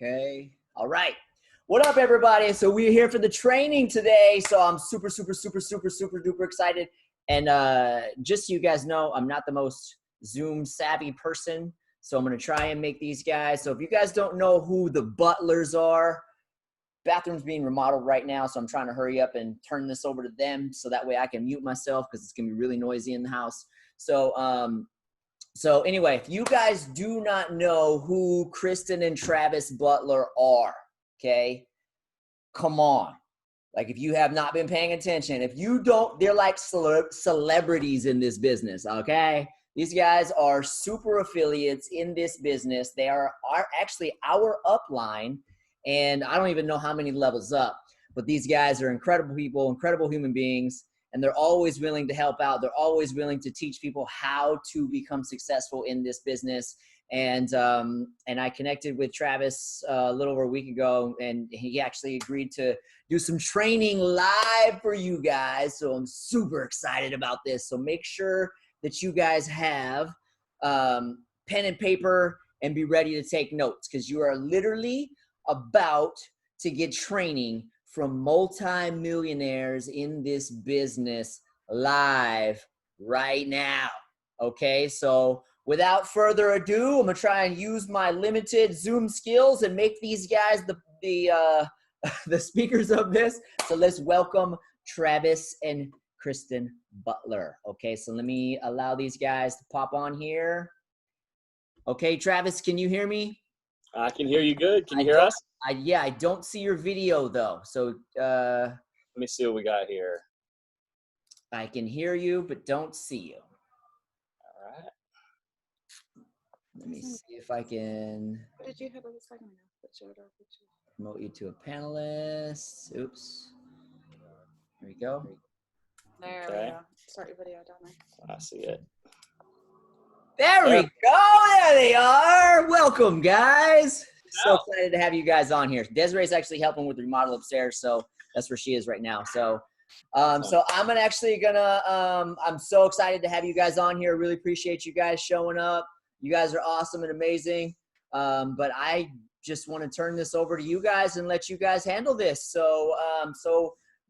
Okay. All right. What up, everybody? So we're here for the training today. So I'm super duper excited. And just so you guys know, I'm not the most Zoom savvy person. So I'm going to try and make these guys. So if you guys don't know who the Butlers are, bathroom's being remodeled right now. So I'm trying to hurry up and turn this over to them so that way I can mute myself because it's going to be really noisy in the house. So anyway, if you guys do not know who Kristen and Travis Butler are, okay, come on. Like if you have not been paying attention, if you don't, they're like celebrities in this business, okay? These guys are super affiliates in this business. They are actually our upline, and I don't even know how many levels up, but these guys are incredible people, incredible human beings. And they're always willing to help out. They're always willing to teach people how to become successful in this business. And I connected with Travis a little over a week ago, and he actually agreed to do some training live for you guys. So I'm super excited about this. So make sure that you guys have pen and paper and be ready to take notes because you are literally about to get training from multi-millionaires in this business live right now. Okay, so without further ado, I'm gonna try and use my limited Zoom skills and make these guys the speakers of this. So let's welcome Travis and Kristen Butler. Okay, so let me allow these guys to pop on here. Okay, Travis, can you hear me? I can hear you good. Can you hear us? Yeah, I don't see your video though. So let me see what we got here. I can hear you, but don't see you. All right. Let me see if I can. What did you have a second ago that showed our picture? Promote you to a panelist. Oops. There we go. There we go. Start your video down there. I see it. There we go. There they are. Welcome, guys. So excited to have you guys on here. Desiree's actually helping with the remodel upstairs, so that's where she is right now. So, I'm so excited to have you guys on here. Really appreciate you guys showing up. You guys are awesome and amazing. But I just want to turn this over to you guys and let you guys handle this. So,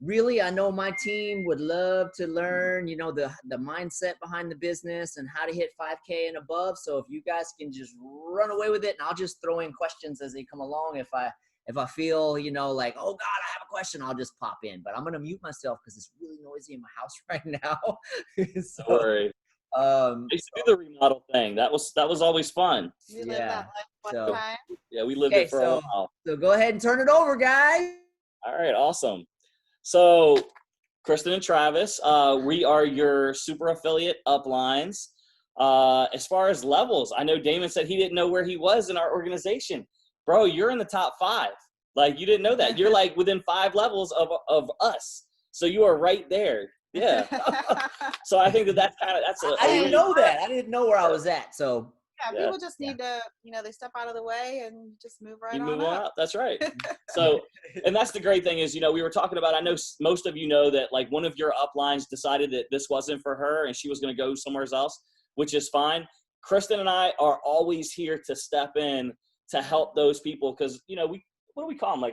really, I know my team would love to learn, you know, the mindset behind the business and how to hit 5K and above. So if you guys can just run away with it, and I'll just throw in questions as they come along. If I feel, you know, like, oh God, I have a question, I'll just pop in. But I'm gonna mute myself because it's really noisy in my house right now. So, don't worry. I used to do the remodel thing. That was always fun. You lived that life one time? Yeah, we lived it for a while. So go ahead and turn it over, guys. All right, awesome. So, Kristen and Travis, we are your super affiliate uplines. As far as levels, I know Damon said he didn't know where he was in our organization. Bro, you're in the top 5. Like, you didn't know that. You're like within 5 levels of us. So you are right there. Yeah. So I think that's I didn't know that. I didn't know where I was at. So yeah, people just need to, you know, they step out of the way and just move right on move up. on up. That's right. So, and that's the great thing is, you know, we were talking about, I know most of you know that like one of your uplines decided that this wasn't for her and she was going to go somewhere else, which is fine. Kristen and I are always here to step in to help those people. Cause you know, what do we call them? Like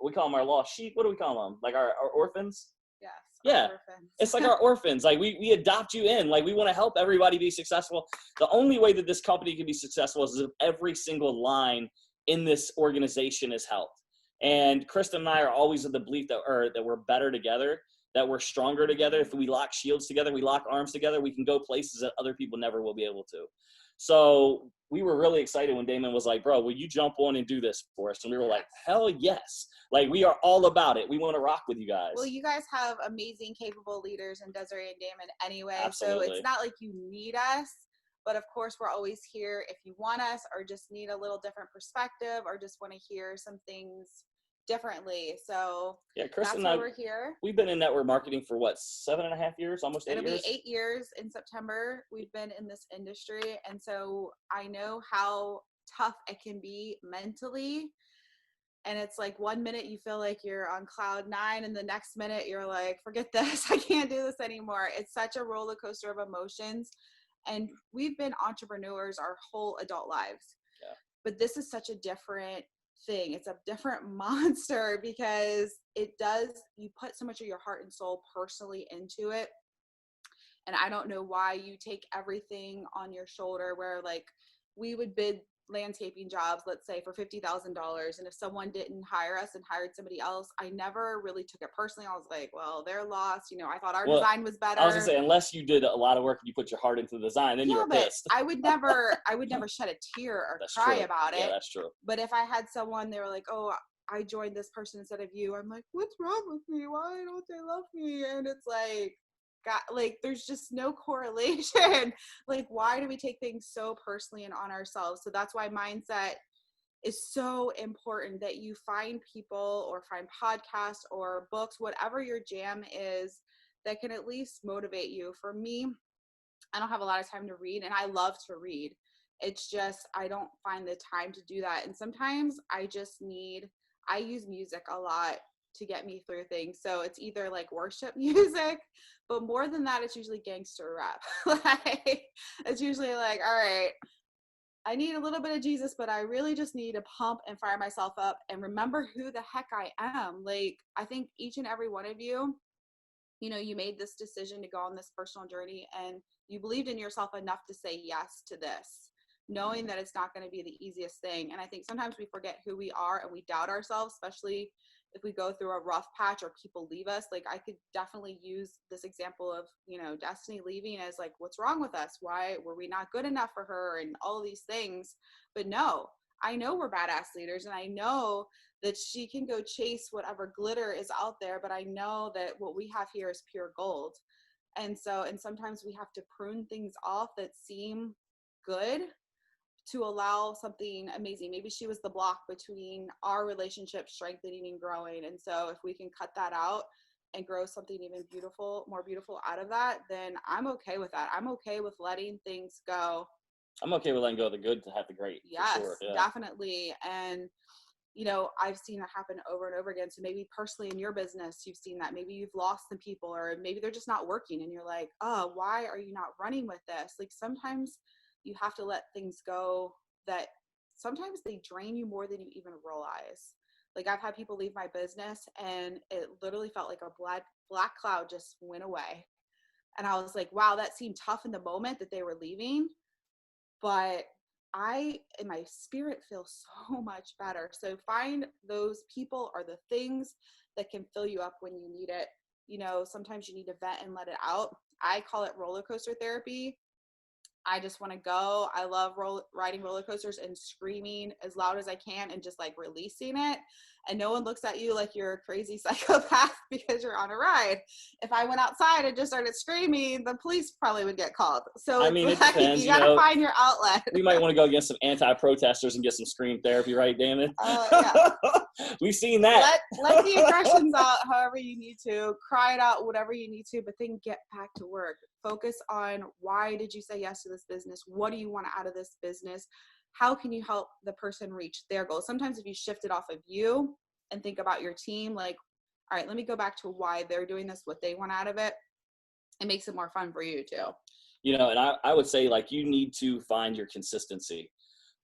we call them our lost sheep. What do we call them? Like our orphans? Yes. Yeah. Orphans. It's like our orphans. Like we adopt you in. Like we want to help everybody be successful. The only way that this company can be successful is if every single line in this organization is helped. And Kristen and I are always of the belief that we're better together, that we're stronger together. If we lock shields together, we lock arms together, we can go places that other people never will be able to. So we were really excited when Damon was like, bro, will you jump on and do this for us? And we were like, hell yes. Like, we are all about it. We want to rock with you guys. Well, you guys have amazing, capable leaders in Desiree and Damon anyway. Absolutely. So it's not like you need us. But, of course, we're always here if you want us or just need a little different perspective or just want to hear some things differently. So yeah, Kristen that's and why we're here. We've been in network marketing for, what, 7.5 years? Almost 8 years? It'll be 8 years in September. We've been in this industry. And so I know how tough it can be mentally. And it's like 1 minute you feel like you're on cloud 9 and the next minute you're like, forget this. I can't do this anymore. It's such a roller coaster of emotions. And we've been entrepreneurs our whole adult lives. Yeah. But this is such a different thing. It's a different monster because you put so much of your heart and soul personally into it. And I don't know why you take everything on your shoulder, where like we would bid landscaping jobs, let's say for $50,000. And if someone didn't hire us and hired somebody else, I never really took it personally. I was like, well, they're lost. I thought our design was better. I was gonna say, unless you did a lot of work and you put your heart into the design, then you were pissed. I would never shed a tear or That's cry true. about it. Yeah, that's true. But if I had someone, they were like, oh, I joined this person instead of you. I'm like, what's wrong with me? Why don't they love me? And it's like, God, like, there's just no correlation. Like, why do we take things so personally and on ourselves? So that's why mindset is so important, that you find people or find podcasts or books, whatever your jam is, that can at least motivate you. For me, I don't have a lot of time to read, and I love to read. It's just, I don't find the time to do that. And sometimes I use music a lot to get me through things. So it's either like worship music, but more than that, it's usually gangster rap. Like, it's usually like, all right, I need a little bit of Jesus, but I really just need to pump and fire myself up and remember who the heck I am. Like, I think each and every one of you, you made this decision to go on this personal journey, and you believed in yourself enough to say yes to this, knowing that it's not going to be the easiest thing. And I think sometimes we forget who we are and we doubt ourselves, especially if we go through a rough patch or people leave us. Like, I could definitely use this example of, Destiny leaving as like, what's wrong with us? Why were we not good enough for her and all these things? But no, I know we're badass leaders, and I know that she can go chase whatever glitter is out there, but I know that what we have here is pure gold. And sometimes we have to prune things off that seem good to allow something amazing. Maybe she was the block between our relationship strengthening and growing. And so if we can cut that out and grow something even more beautiful out of that, then I'm okay with that. I'm okay with letting things go. I'm okay with letting go of the good to have the great. Yes, for sure. Yeah. Definitely. And I've seen that happen over and over again. So maybe personally in your business, you've seen that. Maybe you've lost some people, or maybe they're just not working and you're like, oh, why are you not running with this? Like, sometimes you have to let things go that sometimes they drain you more than you even realize. Like, I've had people leave my business and it literally felt like a black cloud just went away. And I was like, wow, that seemed tough in the moment that they were leaving, but in my spirit, feel so much better. So find those people or the things that can fill you up when you need it. Sometimes you need to vent and let it out. I call it roller coaster therapy. I just want to go. I love riding roller coasters and screaming as loud as I can and just like releasing it. And no one looks at you like you're a crazy psychopath because you're on a ride. If I went outside and just started screaming, the police probably would get called. So it depends. You gotta find your outlet. We might want to go against some anti-protesters and get some scream therapy, right, Damon? Yeah. We've seen that. Let the aggressions out however you need to. Cry it out, whatever you need to, but then get back to work. Focus on, why did you say yes to this business? What do you want out of this business? How can you help the person reach their goals? Sometimes if you shift it off of you and think about your team, like, all right, let me go back to why they're doing this, what they want out of it. It makes it more fun for you too. And I would say, like, you need to find your consistency.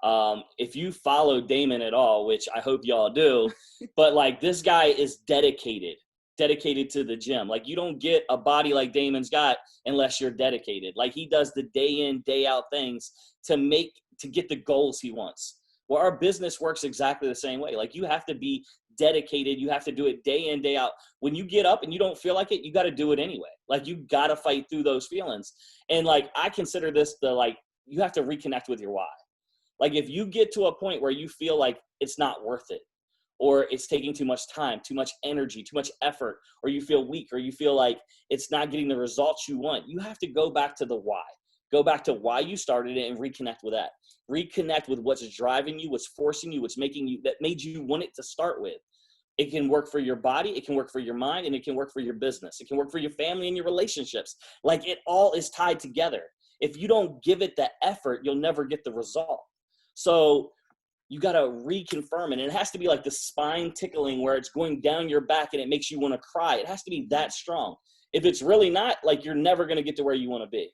If you follow Damon at all, which I hope y'all do, but like, this guy is dedicated to the gym. Like, you don't get a body like Damon's got unless you're dedicated. Like, he does the day in, day out things to get the goals he wants. Well, our business works exactly the same way. Like, you have to be dedicated. You have to do it day in, day out. When you get up and you don't feel like it, you got to do it anyway. Like, you got to fight through those feelings. And like, I consider this you have to reconnect with your why. Like, if you get to a point where you feel like it's not worth it, or it's taking too much time, too much energy, too much effort, or you feel weak, or you feel like it's not getting the results you want, you have to go back to the why. Go back to why you started it and reconnect with that. Reconnect with what's driving you, what's forcing you, what's making you, that made you want it to start with. It can work for your body, it can work for your mind, and it can work for your business. It can work for your family and your relationships. Like, it all is tied together. If you don't give it the effort, you'll never get the result. So you got to reconfirm it. And it has to be like the spine tickling where it's going down your back and it makes you want to cry. It has to be that strong. If it's really not, like, you're never going to get to where you want to be.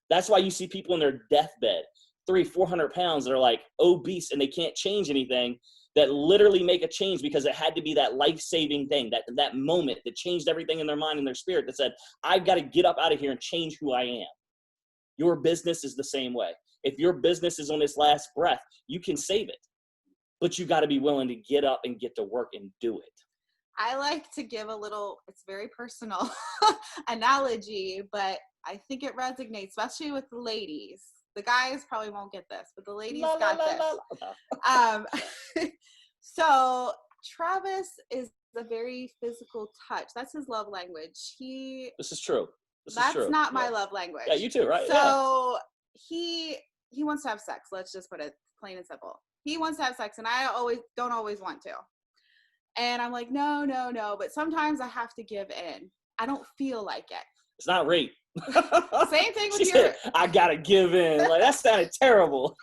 That's why you see people in their deathbed, 300-400 pounds, that are like obese and they can't change anything that literally make a change because it had to be that life-saving thing, that moment that changed everything in their mind and their spirit, that said, I've got to get up out of here and change who I am. Your business is the same way. If your business is on its last breath, you can save it, but you got to be willing to get up and get to work and do it. I like to give a little, it's very personal analogy, but I think it resonates, especially with the ladies. The guys probably won't get this, but the ladies got this. So Travis is a very physical touch. That's his love language. This is true. That's not my love language. Yeah, you too, right? So he wants to have sex. Let's just put it plain and simple. He wants to have sex, and I don't always want to. And I'm like, no. But sometimes I have to give in. I don't feel like it. It's not rape. Same thing with your. I gotta give in. Like, that sounded terrible.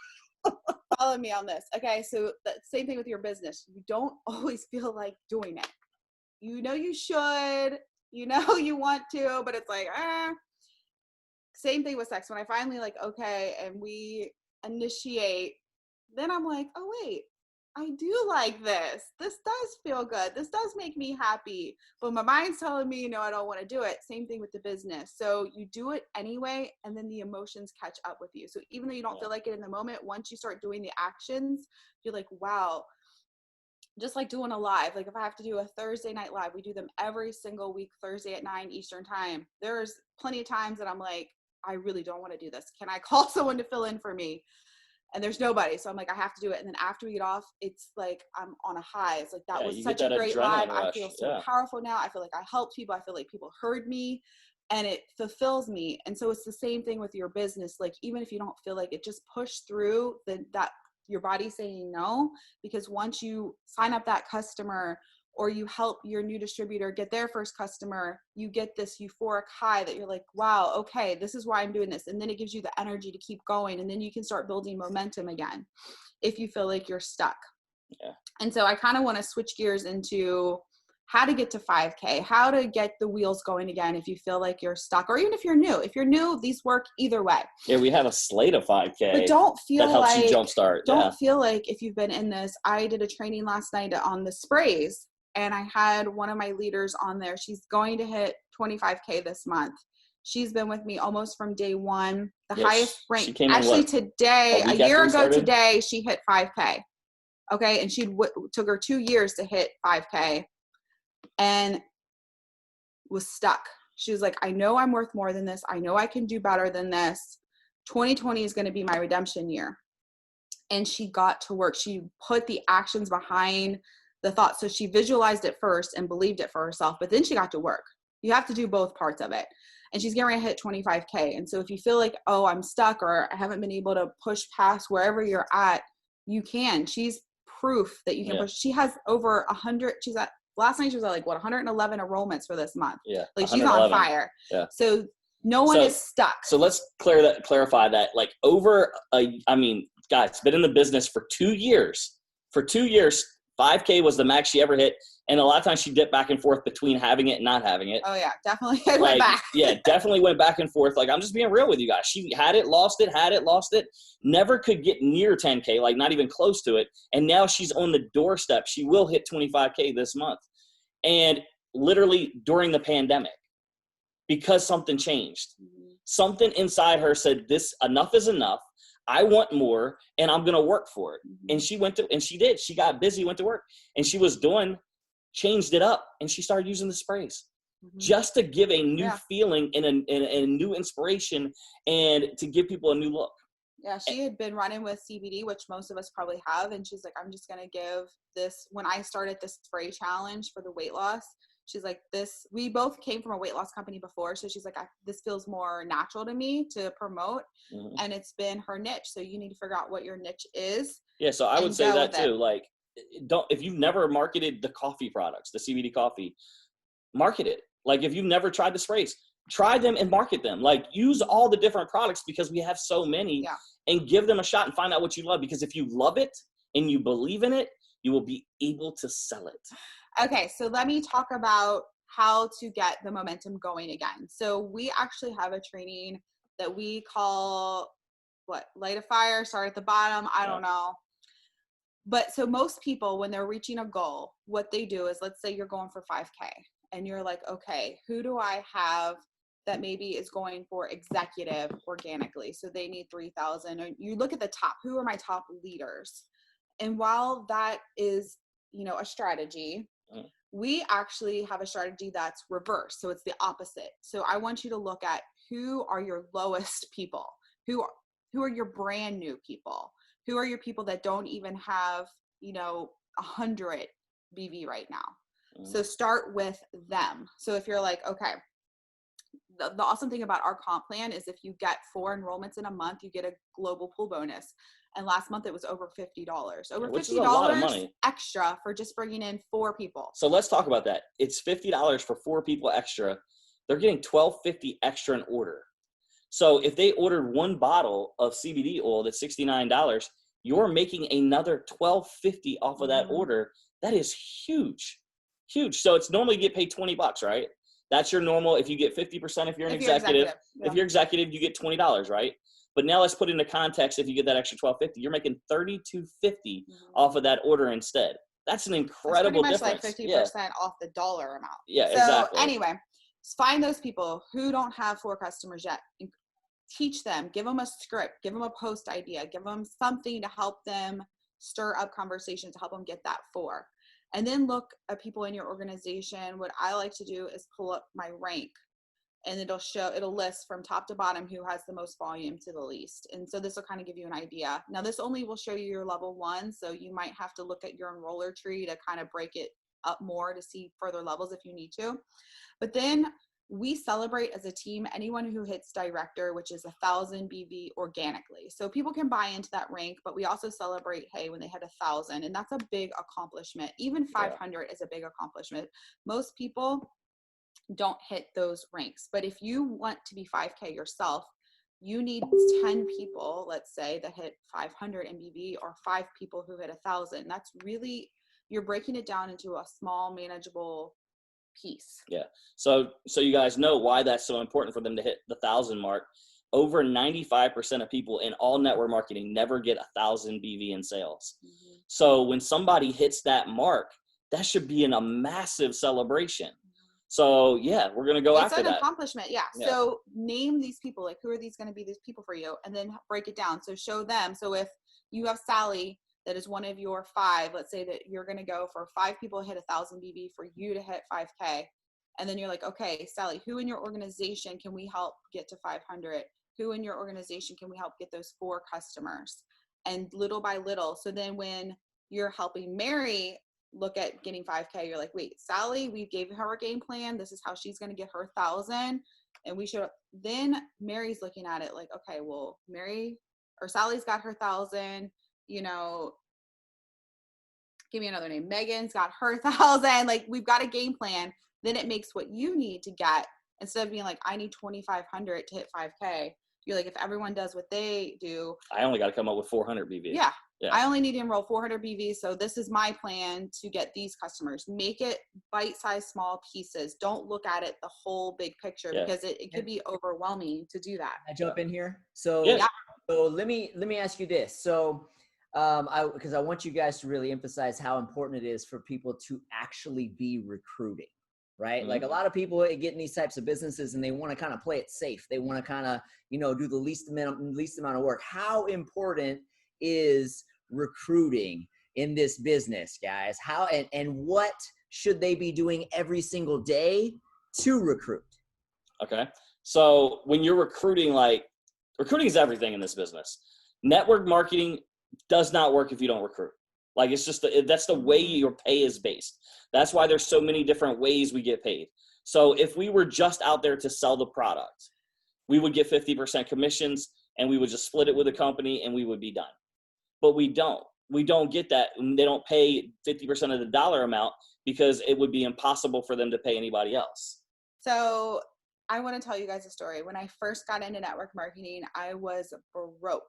Follow me on this. Okay, so the same thing with your business. You don't always feel like doing it. You know you should. You know you want to, but it's like, Same thing with sex. When I finally like, okay, and we initiate, then I'm like, oh wait, I do like this. This does feel good. This does make me happy. But my mind's telling me, no, I don't want to do it. Same thing with the business. So you do it anyway, and then the emotions catch up with you. So even though you don't feel like it in the moment, once you start doing the actions, you're like, wow. Just like doing a live. Like if I have to do a Thursday night live, we do them every single week, Thursday at 9 Eastern time. There's plenty of times that I'm like, I really don't want to do this. Can I call someone to fill in for me? And there's nobody. So I'm like, I have to do it. And then after we get off, it's like, I'm on a high. It's like, that was such a great live. I feel so powerful now. I feel like I helped people. I feel like people heard me, and it fulfills me. And so it's the same thing with your business. Like, even if you don't feel like it, just push through that your body saying no, because once you sign up that customer or you help your new distributor get their first customer, you get this euphoric high that you're like, wow, okay, this is why I'm doing this. And then it gives you the energy to keep going. And then you can start building momentum again if you feel like you're stuck. Yeah. And so I kind of want to switch gears into how to get to 5K, how to get the wheels going again if you feel like you're stuck, or even if you're new. If you're new, these work either way. Yeah, we have a slate of 5K. But don't feel that helps like you jumpstart. Don't feel like if you've been in this. I did a training last night on the sprays, and I had one of my leaders on there. She's going to hit 25K this month. She's been with me almost from day one. The highest rank. Actually, today, a year ago today, she hit 5K. Okay, and took her 2 years to hit 5K. And was stuck. She was like, I know I'm worth more than this. I know I can do better than this. 2020 is going to be my redemption year. And she got to work. She put the actions behind the thought. So she visualized it first and believed it for herself, but then she got to work. You have to do both parts of it. And she's getting ready to hit 25K. And so if you feel like, oh, I'm stuck, or I haven't been able to push past wherever you're at, you can. She's proof that you can push. She has over 100. Last night she was at like 111 enrollments for this month. Yeah. Like she's on fire. Yeah. So no one is stuck. So let's clarify that. Like guys, it's been in the business for 2 years. For 2 years, 5K was the max she ever hit. And a lot of times she dipped back and forth between having it and not having it. Oh yeah, definitely. I went back. Yeah, definitely went back and forth. Like, I'm just being real with you guys. She had it, lost it. Never could get near 10K, like not even close to it. And now she's on the doorstep. She will hit 25K this month. And literally during the pandemic, because something changed. Something inside her said, enough is enough. I want more, and I'm going to work for it. And she did. She got busy, went to work, and she was changed it up, and she started using the sprays just to give a new feeling and a new inspiration, and to give people a new look. Yeah, she had been running with CBD, which most of us probably have, and she's like, I'm just going to give this. When I started the spray challenge for the weight loss, she's like, we both came from a weight loss company before. So she's like, this feels more natural to me to promote. And it's been her niche. So you need to figure out what your niche is. Yeah. So I would say that too. Like, if you've never marketed the coffee products, the CBD coffee, market it. Like, if you've never tried the sprays, try them and market them. Like, use all the different products, because we have so many, and give them a shot and find out what you love. Because if you love it and you believe in it, you will be able to sell it. Okay, so let me talk about how to get the momentum going again. So we actually have a training that we call, light a fire, start at the bottom. I don't know. But so most people, when they're reaching a goal, what they do is, let's say you're going for 5K and you're like, okay, who do I have that maybe is going for executive organically? So they need 3,000. Or you look at the top, who are my top leaders? And while that is, you know, a strategy, we actually have a strategy that's reverse. So it's the opposite. So I want you to look at who are your lowest people, who are your brand new people, who are your people that don't even have, you know, 100 BV right now. So start with them. So if you're like, okay, the awesome thing about our comp plan is if you get 4 enrollments in a month, you get a global pool bonus. And last month it was over $50, which is a lot of money extra for just bringing in 4 people. So let's talk about that. It's $50 for 4 people extra. They're getting $12.50 extra in order. So if they ordered 1 bottle of CBD oil that's $69, you're making another $12.50 off of that order. That is huge, huge. So it's normally you get paid $20, right? That's your normal. If you get 50%, if you're an executive, if you're executive, you get $20, right? But now let's put it into context. If you get that extra $12.50, you're making $32.50 off of that order instead. That's an incredible difference. That's pretty much like 50% off the dollar amount. Yeah, so exactly. Anyway, find those people who don't have 4 customers yet. Teach them, give them a script, give them a post idea, give them something to help them stir up conversation to help them get that 4. And then look at people in your organization. What I like to do is pull up my rank, and it'll list from top to bottom who has the most volume to the least. And so this will kind of give you an idea. Now this only will show you your level 1. So you might have to look at your enroller tree to kind of break it up more to see further levels if you need to. But then we celebrate as a team anyone who hits director, which is 1,000 BV organically. So people can buy into that rank, but we also celebrate, hey, when they hit 1,000, and that's a big accomplishment. Even 500 is a big accomplishment. Most people don't hit those ranks, but if you want to be 5K yourself, you need 10 people, let's say, that hit 500 MBV, or 5 people who hit 1,000. That's really, you're breaking it down into a small, manageable piece. Yeah. So you guys know why that's so important for them to hit the 1,000 mark. Over 95% of people in all network marketing never get 1,000 BV in sales. So when somebody hits that mark, that should be a massive celebration. So yeah, we're going to go after that. It's an accomplishment. Yeah. So name these people, like who are these going to be these people for you? And then break it down. So show them. So if you have Sally, that is one of your 5, let's say that you're going to go for 5 people to hit 1,000 BV for you to hit 5K. And then you're like, okay, Sally, who in your organization can we help get to 500? Who in your organization can we help get those 4 customers? And little by little. So then when you're helping Mary look at getting 5K, you're like, wait, Sally, we gave her a game plan. This is how she's going to get her 1,000. And we should, then Mary's looking at it like, okay, well, Sally's got her 1,000. You know, give me another name. Megan's got her 1,000. Like, we've got a game plan. Then it makes what you need to get, instead of being like, I need 2,500 to hit 5K. You're like, if everyone does what they do, I only got to come up with 400 BV. Yeah. I only need to enroll 400 BV. So this is my plan to get these customers. Make it bite-sized, small pieces. Don't look at it the whole big picture, because it could be overwhelming to do that. I jump in here. So let me ask you this. So because I want you guys to really emphasize how important it is for people to actually be recruiting, right? Like a lot of people get in these types of businesses and they want to kind of play it safe. They want to kind of, do the least amount of work. How important is recruiting in this business, guys? How and what should they be doing every single day to recruit? Okay. So when you're recruiting, recruiting is everything in this business. Network marketing does not work if you don't recruit. Like, it's just, that's the way your pay is based. That's why there's so many different ways we get paid. So if we were just out there to sell the product, we would get 50% commissions and we would just split it with a company and we would be done. But we don't get that. They don't pay 50% of the dollar amount because it would be impossible for them to pay anybody else. So I want to tell you guys a story. When I first got into network marketing, I was broke.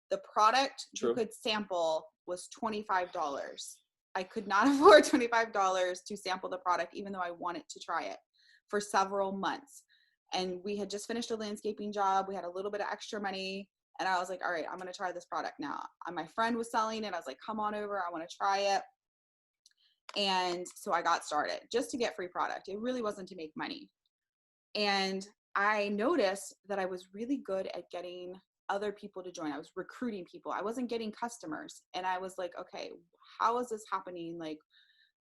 The product you could sample was $25. I could not afford $25 to sample the product, even though I wanted to try it, for several months. And we had just finished a landscaping job. We had a little bit of extra money. And I was like, all right, I'm going to try this product now. And my friend was selling it. I was like, come on over. I want to try it. And so I got started just to get free product. It really wasn't to make money. And I noticed that I was really good at getting other people to join. I was recruiting people. I wasn't getting customers. And I was like, okay, how is this happening? Like,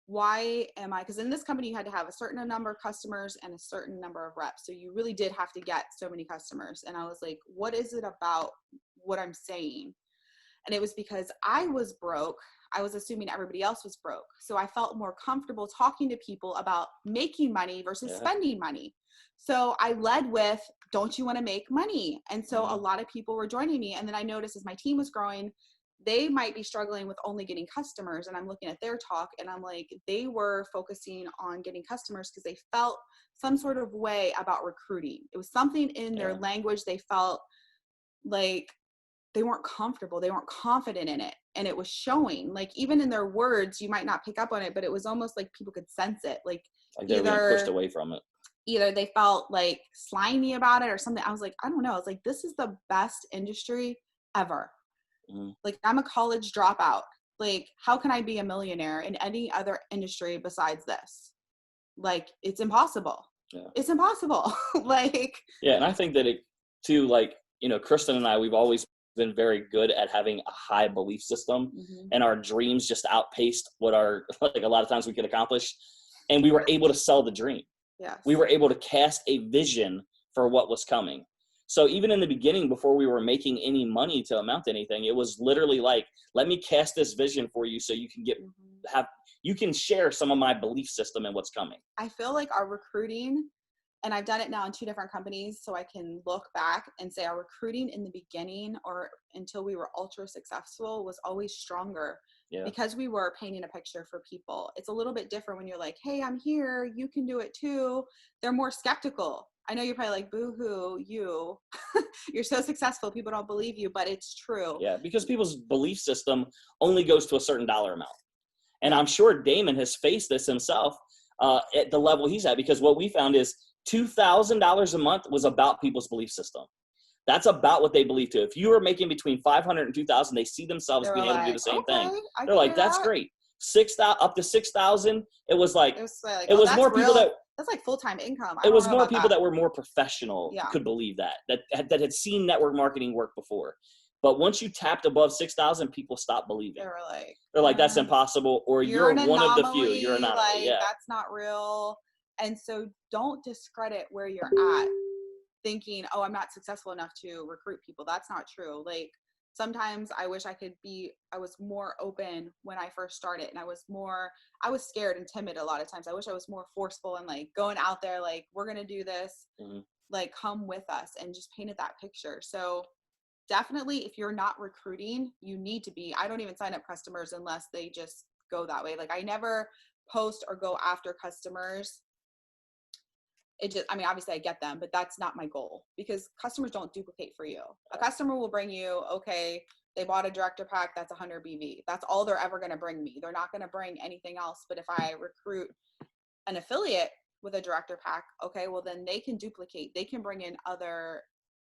why am I, because in this company, you had to have a certain number of customers and a certain number of reps. So you really did have to get so many customers. And I was like, what is it about what I'm saying? And it was because I was broke. I was assuming everybody else was broke. So I felt more comfortable talking to people about making money versus spending money. So I led with, don't you want to make money? And so a lot of people were joining me. And then I noticed as my team was growing, they might be struggling with only getting customers. And I'm looking at their talk and I'm like, they were focusing on getting customers because they felt some sort of way about recruiting. It was something in their language. They felt like they weren't comfortable. They weren't confident in it. And it was showing, like, even in their words, you might not pick up on it, but it was almost like people could sense it. Like they were being pushed away from it. Either they felt like slimy about it or something. I was like, I don't know. I was like, this is the best industry ever. Like, I'm a college dropout. Like, how can I be a millionaire in any other industry besides this? Like, it's impossible. It's impossible. Like, and I think that it too, like, you know, Kristen and I, we've always been very good at having a high belief system, and our dreams just outpaced what like a lot of times we could accomplish. And we were able to sell the dream. We were able to cast a vision for what was coming. So even in the beginning, before we were making any money to amount to anything, it was literally like, let me cast this vision for you so you can you can share some of my belief system and what's coming. I feel like our recruiting, and I've done it now in 2 different companies, so I can look back and say our recruiting in the beginning or until we were ultra successful was always stronger because we were painting a picture for people. It's a little bit different when you're like, hey, I'm here, you can do it too. They're more skeptical. I know you're probably like, boo-hoo, you're so successful, people don't believe you, but it's true. Yeah, because people's belief system only goes to a certain dollar amount. And I'm sure Damon has faced this himself at the level he's at, because what we found is $2,000 a month was about people's belief system. That's about what they believe too. If you are making between $500 and $2,000, they see themselves being able to do the same thing. They're like, that's great. 6,000 up to 6,000. It was more people that. That's like full-time income. It was more people that were more professional could believe that had seen network marketing work before. But once you tapped above 6,000, people stopped believing. They're like, that's impossible, or you're one of the few. You're an anomaly. Like, that's not real. And so don't discredit where you're at thinking, oh, I'm not successful enough to recruit people. That's not true. Like, sometimes I wish I was more open when I first started, and I was scared and timid a lot of times. I wish I was more forceful and like going out there, like, we're going to do this, like, come with us, and just painted that picture. So definitely, if you're not recruiting, you need to be. I don't even sign up customers unless they just go that way. Like, I never post or go after customers. Obviously I get them, but that's not my goal, because customers don't duplicate for you. A customer will bring you, okay, they bought a director pack, that's 100 BV. That's all they're ever going to bring me. They're not going to bring anything else. But if I recruit an affiliate with a director pack, okay, well then they can duplicate. They can bring in other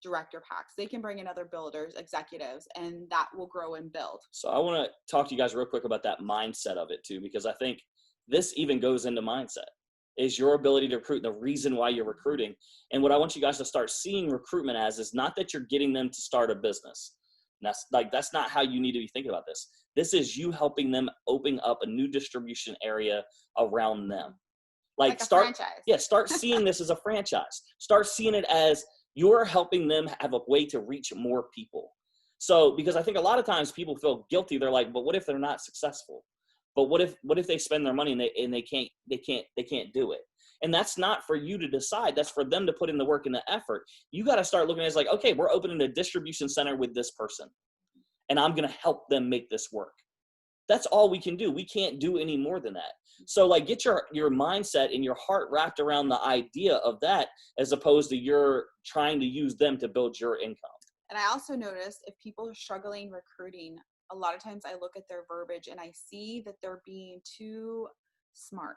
director packs. They can bring in other builders, executives, and that will grow and build. So I want to talk to you guys real quick about that mindset of it too, because I think this even goes into mindset. Is your ability to recruit, the reason why you're recruiting. And what I want you guys to start seeing recruitment as is not that you're getting them to start a business. That's not how you need to be thinking about this. This is you helping them open up a new distribution area around them. Like a franchise. Yeah, start seeing this as a franchise. Start seeing it as you're helping them have a way to reach more people. So, because I think a lot of times people feel guilty. They're like, but what if they're not successful? But what if they spend their money and they can't do it? And that's not for you to decide. That's for them to put in the work and the effort. You got to start looking at it as like, okay, we're opening a distribution center with this person, and I'm going to help them make this work. That's all we can do. We can't do any more than that. So like, get your mindset and your heart wrapped around the idea of that, as opposed to you're trying to use them to build your income. And I also noticed if people are struggling recruiting, a lot of times I look at their verbiage and I see that they're being too smart.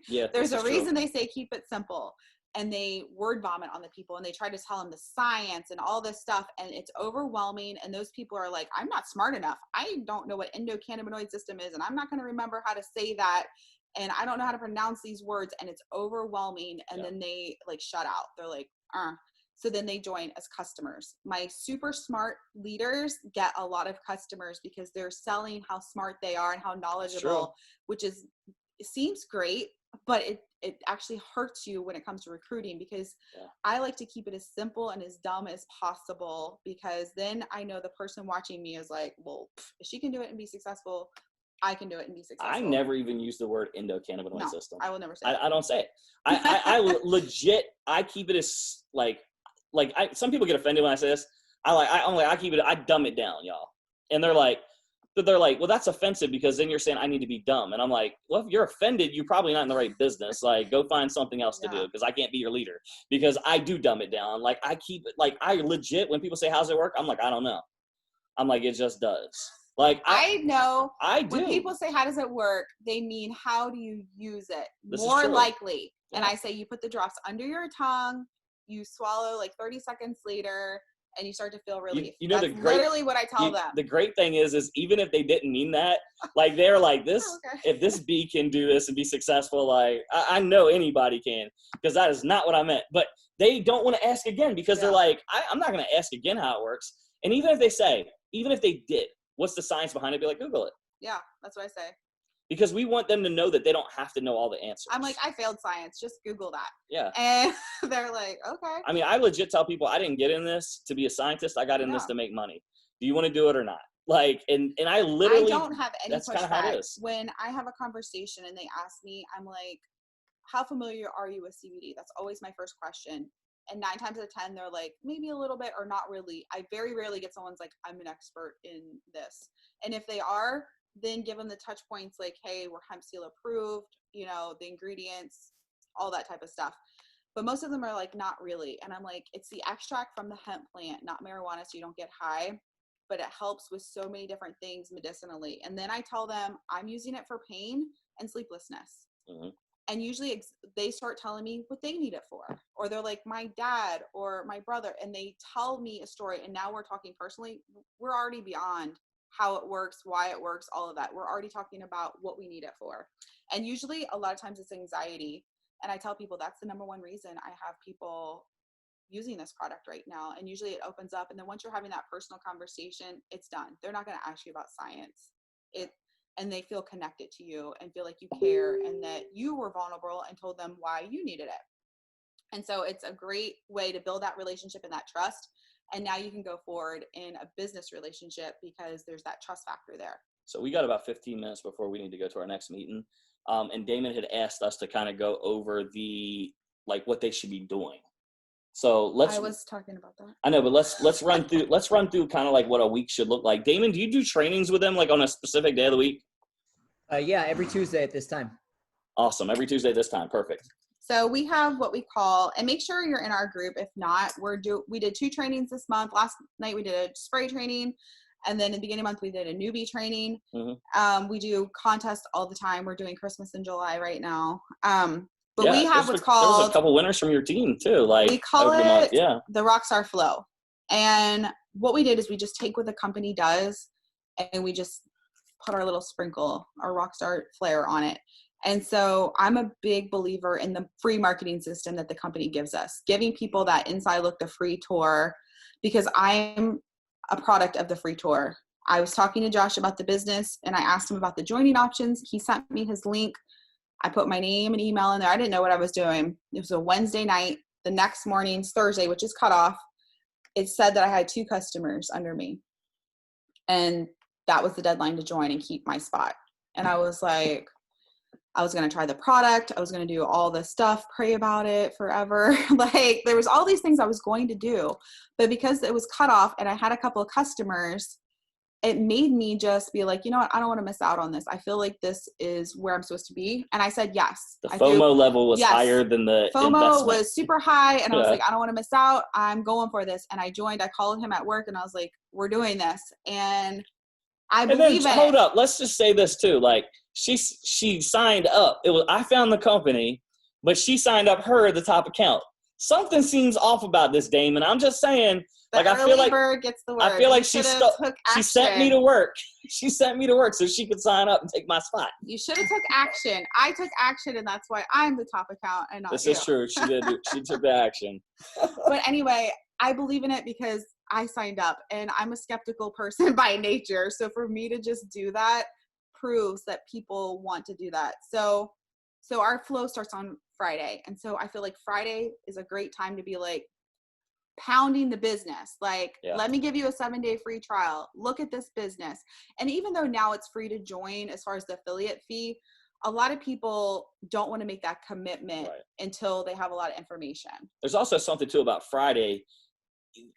Yeah, There's a reason they say keep it simple. and they word vomit on the people, and they try to tell them the science and all this stuff, and it's overwhelming. And those people are like, I'm not smart enough. I don't know what endocannabinoid system is, and I'm not going to remember how to say that, and I don't know how to pronounce these words, and it's overwhelming. And then they like shut out. They're like, So then they join as customers. My super smart leaders get a lot of customers because they're selling how smart they are and how knowledgeable, which is, it seems great, but it actually hurts you when it comes to recruiting, because I like to keep it as simple and as dumb as possible, because then I know the person watching me is like, well, if she can do it and be successful, I can do it and be successful. I never even use the word endocannabinoid system. I will never say it. I don't say it. I legit, I keep it as some people get offended when I say this. I keep it, I dumb it down, y'all. And they're like, well, that's offensive because then you're saying I need to be dumb. And I'm like, well, if you're offended, you're probably not in the right business. Like, go find something else to do, because I can't be your leader, because I do dumb it down. Like, I keep it, like, I legit, when people say, how's it work? I'm like, I don't know. I'm like, it just does. Like, I know. I do. When people say, how does it work? They mean, how do you use it? More likely. Yeah. And I say, you put the drops under your tongue, you swallow like 30 seconds later, and you start to feel relief. You know, that's literally what I tell them. The great thing is even if they didn't mean that, like, they're like, this, if this bee can do this and be successful, like, I know anybody can, because that is not what I meant. But they don't want to ask again, because they're like, I'm not going to ask again how it works. And even if they did, what's the science behind it? Be like, Google it. Yeah, that's what I say. Because we want them to know that they don't have to know all the answers. I'm like, I failed science. Just Google that. Yeah. And they're like, okay. I mean, I legit tell people I didn't get in this to be a scientist. I got in this to make money. Do you want to do it or not? Like, and I literally, I don't have any that's kind of how it is. When I have a conversation and they ask me, I'm like, how familiar are you with CBD? That's always my first question. And 9 times out of 10, they're like, maybe a little bit or not really. I very rarely get someone's like, I'm an expert in this. And if they are, then give them the touch points like, hey, we're hemp seal approved, you know, the ingredients, all that type of stuff. But most of them are like, not really. And I'm like, it's the extract from the hemp plant, not marijuana, so you don't get high, but it helps with so many different things medicinally. And then I tell them I'm using it for pain and sleeplessness. Mm-hmm. And usually they start telling me what they need it for. Or they're like, my dad or my brother, and they tell me a story. And now we're talking personally. We're already beyond how it works, why it works, all of that. We're already talking about what we need it for. And usually a lot of times it's anxiety. And I tell people that's the number one reason I have people using this product right now. And usually it opens up. And then once you're having that personal conversation, it's done. They're not going to ask you about science. And they feel connected to you and feel like you care and that you were vulnerable and told them why you needed it. And so it's a great way to build that relationship and that trust. And now you can go forward in a business relationship because there's that trust factor there. So we got about 15 minutes before we need to go to our next meeting. And Damon had asked us to kind of go over what they should be doing. So I was talking about that. I know, but let's run through kind of like what a week should look like. Damon, do you do trainings with them like on a specific day of the week? Yeah, every Tuesday at this time. Awesome. Every Tuesday at this time. Perfect. So we have what we call, and make sure you're in our group. If not, we did 2 trainings this month. Last night we did a spray training. And then in the beginning of the month, we did a newbie training. Mm-hmm. We do contests all the time. We're doing Christmas in July right now. But we have what's called. There's a couple winners from your team too. We call it the Rockstar Flow. And what we did is we just take what the company does and we just put our little sprinkle, our Rockstar flair on it. And so I'm a big believer in the free marketing system that the company gives us, giving people that inside look, the free tour, because I'm a product of the free tour. I was talking to Josh about the business and I asked him about the joining options. He sent me his link. I put my name and email in there. I didn't know what I was doing. It was a Wednesday night. The next morning's Thursday, which is cut off. It said that I had 2 customers under me. And that was the deadline to join and keep my spot. And I was like, I was going to try the product. I was going to do all this stuff, pray about it forever. Like there was all these things I was going to do, but because it was cut off and I had a couple of customers, it made me just be like, you know what? I don't want to miss out on this. I feel like this is where I'm supposed to be. And I said, yes. The FOMO level was higher than the FOMO investment. was super high. And I was like, I don't want to miss out. I'm going for this. And I joined, I called him at work and I was like, we're doing this. And I believe it. Hold up. Let's just say this too. Like she signed up. I found the company but she signed up her at the top account. Something seems off about this, Damon. I'm just saying, The I feel like bird gets the worm. I feel like she sent me to action. work. She sent me to work so she could sign up and take my spot. You should have took action. I took action, and that's why I'm the top account and not This you. is true. She did. She took the action. But anyway, I believe in it because I signed up, and I'm a skeptical person by nature. So for me to just do that proves that people want to do that. So our flow starts on Friday, and so I feel like Friday is a great time to be like pounding the business. Like, let me give you a 7-day free trial. Look at this business. And even though now it's free to join as far as the affiliate fee, a lot of people don't want to make that commitment until they have a lot of information. There's also something too about Friday.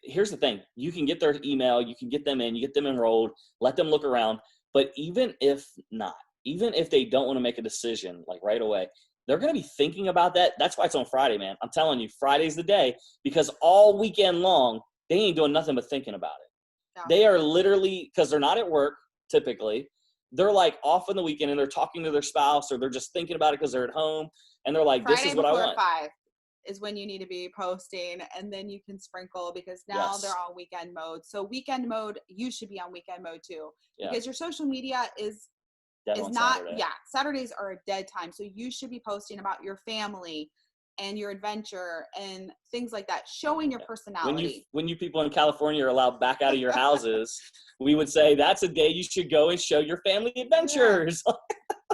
Here's the thing. You can get their email, you can get them in, you get them enrolled, let them look around. But even if not, even if they don't want to make a decision like right away, they're going to be thinking about that. That's why it's on Friday, man. I'm telling you, Friday's the day, because all weekend long, they ain't doing nothing but thinking about it. No. They are literally, because they're not at work typically, they're like off on the weekend and they're talking to their spouse, or they're just thinking about it because they're at home, and they're like, Friday this is what I want. 5 is when you need to be posting, and then you can sprinkle, because now they're on weekend mode. So weekend mode, you should be on weekend mode too, because your social media is not Saturday. Saturdays are a dead time. So you should be posting about your family and your adventure and things like that, showing your personality. When you people in California are allowed back out of your houses, we would say that's a day you should go and show your family adventures.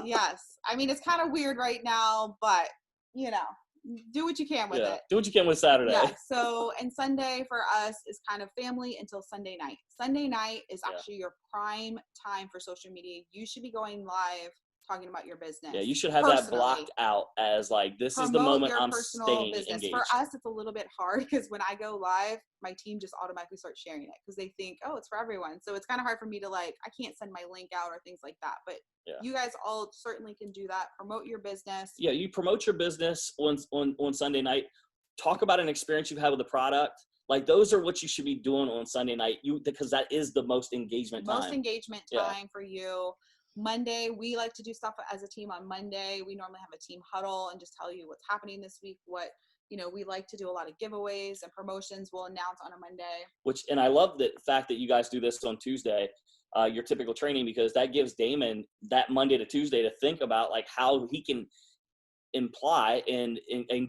Yes. I mean, it's kind of weird right now, but do what you can with it. Do what you can with Saturday. Yeah. So, and Sunday for us is kind of family until Sunday night. Sunday night is actually your prime time for social media. You should be going live talking about your business. Yeah, you should have that blocked out as like, this is the moment I'm staying engaged. For us, it's a little bit hard because when I go live, my team just automatically starts sharing it because they think, oh, it's for everyone. So it's kind of hard for me to I can't send my link out or things like that. But you guys all certainly can do that. Promote your business. Yeah, you promote your business on Sunday night. Talk about an experience you've had with the product. Like, those are what you should be doing on Sunday night, because that is the most engagement time. Most engagement time for you. Monday, we like to do stuff as a team on Monday. We normally have a team huddle and just tell you what's happening this week. We like to do a lot of giveaways and promotions we'll announce on a Monday. And I love the fact that you guys do this on Tuesday, your typical training, because that gives Damon that Monday to Tuesday to think about like how he can imply and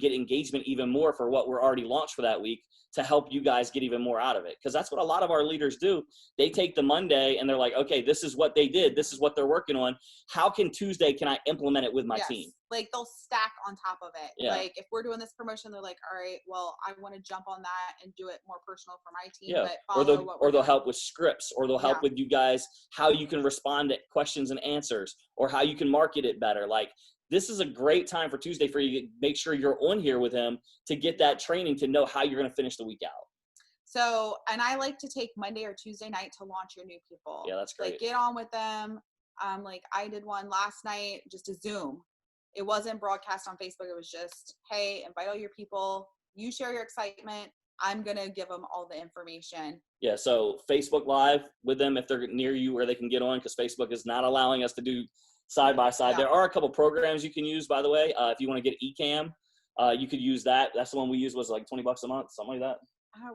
get engagement even more for what we're already launched for that week, to help you guys get even more out of it. Because that's what a lot of our leaders do. They take the Monday and they're like, okay, this is what they did. This is what they're working on. How can Tuesday, can I implement it with my team? Like, they'll stack on top of it. Yeah. Like, if we're doing this promotion, they're like, all right, well, I want to jump on that and do it more personal for my team. Yeah. But or they'll help with scripts, or they'll help with you guys, how you can respond to questions and answers, or how you can market it better. Like, this is a great time for Tuesday for you to make sure you're on here with him to get that training, to know how you're going to finish the week out. So, and I like to take Monday or Tuesday night to launch your new people. Yeah, that's great. Like, get on with them. Like, I did one last night, just a Zoom. It wasn't broadcast on Facebook. It was just, hey, invite all your people. You share your excitement. I'm going to give them all the information. Yeah, so Facebook Live with them if they're near you where they can get on, because Facebook is not allowing us to do side by side. There are a couple programs you can use, by the way. If you want to get Ecamm, you could use that. That's the one we use, was like $20 a month, something like that.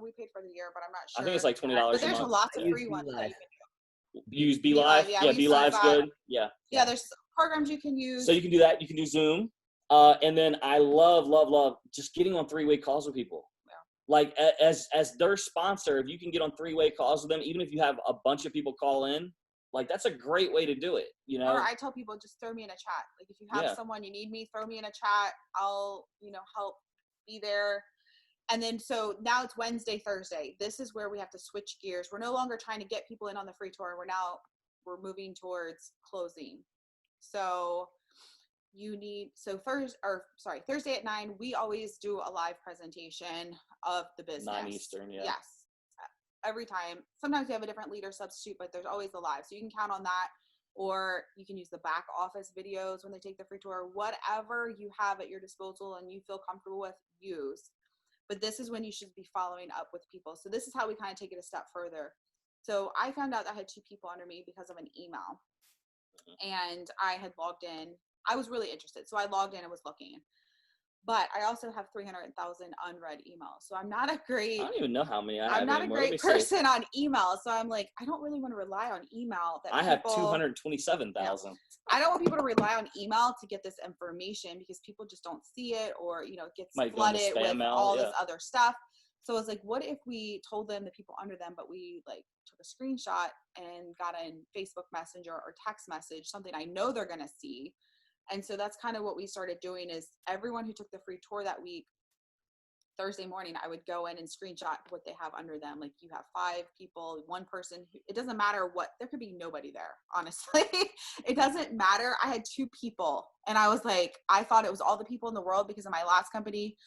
We paid for the year, but I'm not sure. I think it's like $20 a month. But there's lots of free ones that you can do. Use BeLive. Yeah, BeLive's good. Yeah. Yeah, there's programs you can use. So you can do that. You can do Zoom. And then I love just getting on 3-way calls with people. Yeah. Like, as their sponsor, if you can get on 3-way calls with them, even if you have a bunch of people call in, like, that's a great way to do it, Or I tell people, just throw me in a chat. Like, if you have someone you need me, throw me in a chat. I'll, help be there. And then, so now it's Wednesday, Thursday. This is where we have to switch gears. We're no longer trying to get people in on the free tour. We're moving towards closing. So Thursday at 9, we always do a live presentation of the business. 9 Eastern, yeah. Yes. Every time. Sometimes we have a different leader substitute, but there's always the live. So you can count on that, or you can use the back office videos when they take the free tour. Whatever you have at your disposal and you feel comfortable with, use. But this is when you should be following up with people. So this is how we kind of take it a step further. So I found out that I had 2 people under me because of an email. And I had logged in. I was really interested. So I logged in and was looking. but I also have 300,000 unread emails. So I'm not a great, I don't even know how many I have I'm not anymore. a great person on email. So I'm like, I don't really want to rely on email. I have 227,000. I don't want people to rely on email to get this information because people just don't see it, or, you know, it gets flooded with all this other stuff. So it's like, what if we told them the people under them, but we like took a screenshot and got in Facebook Messenger or text message, something I know they're going to see. And so that's kind of what we started doing is everyone who took the free tour that week, Thursday morning, I would go in and screenshot what they have under them. Like, you have 5 people, 1 person, it doesn't matter what, there could be nobody there, honestly. It doesn't matter. I had 2 people and I was like, I thought it was all the people in the world because in my last company,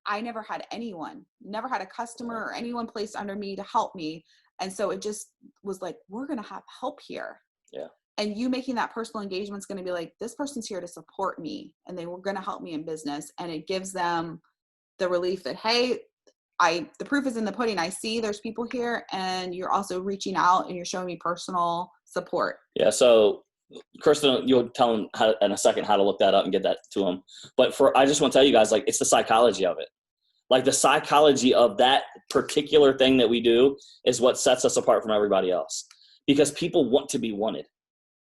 I never had anyone, never had a customer or anyone placed under me to help me. And so it just was like, we're going to have help here. Yeah. And you making that personal engagement is going to be like, this person's here to support me and they were going to help me in business. And it gives them the relief that, hey, the proof is in the pudding. I see there's people here and you're also reaching out and you're showing me personal support. Yeah. So Kristen, you'll tell him in a second how to look that up and get that to him. But I just want to tell you guys, like, it's the psychology of it. Like, the psychology of that particular thing that we do is what sets us apart from everybody else, because people want to be wanted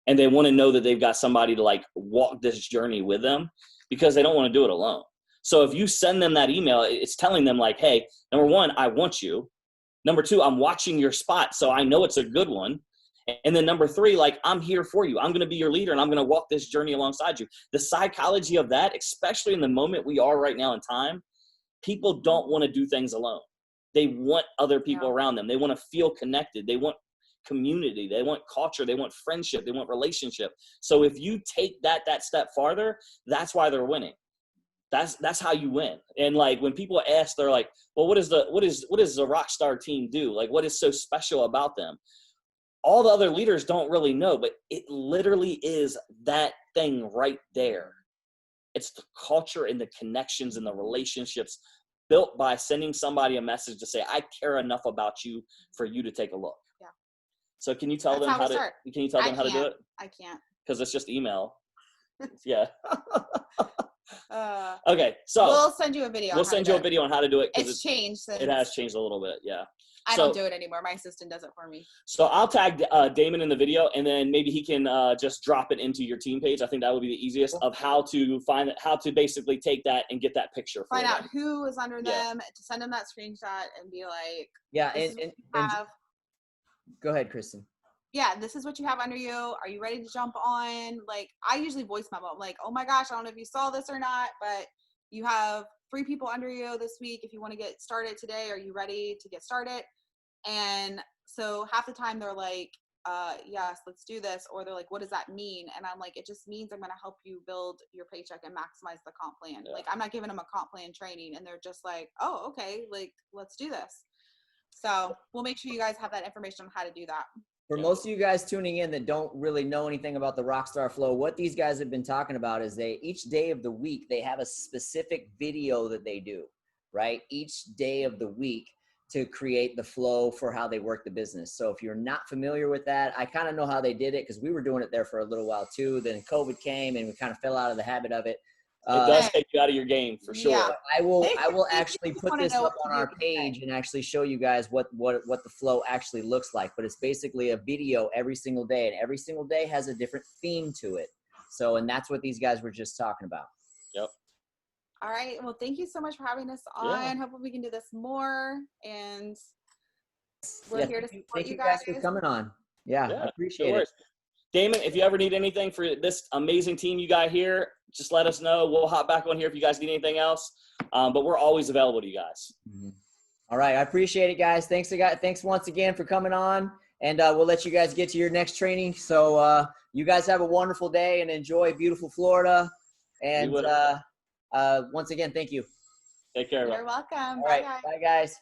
and they want to know that they've got somebody to like walk this journey with them, because they don't want to do it alone. So if you send them that email, it's telling them like, hey, number 1, I want you. Number 2, I'm watching your spot, so I know it's a good one. And then number 3, like, I'm here for you. I'm going to be your leader and I'm going to walk this journey alongside you. The psychology of that, especially in the moment we are right now in time, people don't want to do things alone. They want other people around them. They want to feel connected. They want community. They want culture. They want friendship. They want relationship. So if you take that step farther, that's why they're winning. That's how you win. And like, when people ask, they're like, well, what does the Rockstar team do? Like, what is so special about them? All the other leaders don't really know, but it literally is that thing right there. It's the culture and the connections and the relationships built by sending somebody a message to say, I care enough about you for you to take a look. Yeah. So can you tell them how to do it? I can't. Because it's just email. Yeah. Okay. So we'll send you a video. We'll send you a video on how to do it. It's changed. It has changed a little bit. Yeah. I don't do it anymore. My assistant does it for me. So I'll tag Damon in the video, and then maybe he can just drop it into your team page. I think that would be the easiest of how to basically take that and get that picture. Find out who is under them, to send them that screenshot and be like, yeah. And go ahead, Kristen. Yeah, this is what you have under you. Are you ready to jump on? Like, I usually voice memo. I'm like, oh my gosh, I don't know if you saw this or not, but you have 3 people under you this week. If you want to get started today, are you ready to get started? And so half the time they're like, yes, let's do this. Or they're like, what does that mean? And I'm like, it just means I'm going to help you build your paycheck and maximize the comp plan. Yeah. Like, I'm not giving them a comp plan training. And they're just like, oh, okay, like, let's do this. So we'll make sure you guys have that information on how to do that. For most of you guys tuning in that don't really know anything about the Rockstar Flow, what these guys have been talking about is each day of the week, they have a specific video that they do, right? Each day of the week to create the flow for how they work the business. So if you're not familiar with that, I kind of know how they did it because we were doing it there for a little while too. Then COVID came and we kind of fell out of the habit of it. It does take you out of your game for sure. Yeah. I will actually put this up on our page and actually show you guys what the flow actually looks like. But it's basically a video every single day, and every single day has a different theme to it. So, and that's what these guys were just talking about. Yep. All right. Well, thank you so much for having us on. Yeah. Hopefully we can do this more. And we're here to support you guys for coming on. Yeah, I appreciate it. Damon, if you ever need anything for this amazing team you got here, just let us know. We'll hop back on here if you guys need anything else. But we're always available to you guys. Mm-hmm. All right. I appreciate it, guys. Thanks once again for coming on. And we'll let you guys get to your next training. So you guys have a wonderful day and enjoy beautiful Florida. And once again, thank you. Take care. You're welcome. All right. Bye, guys.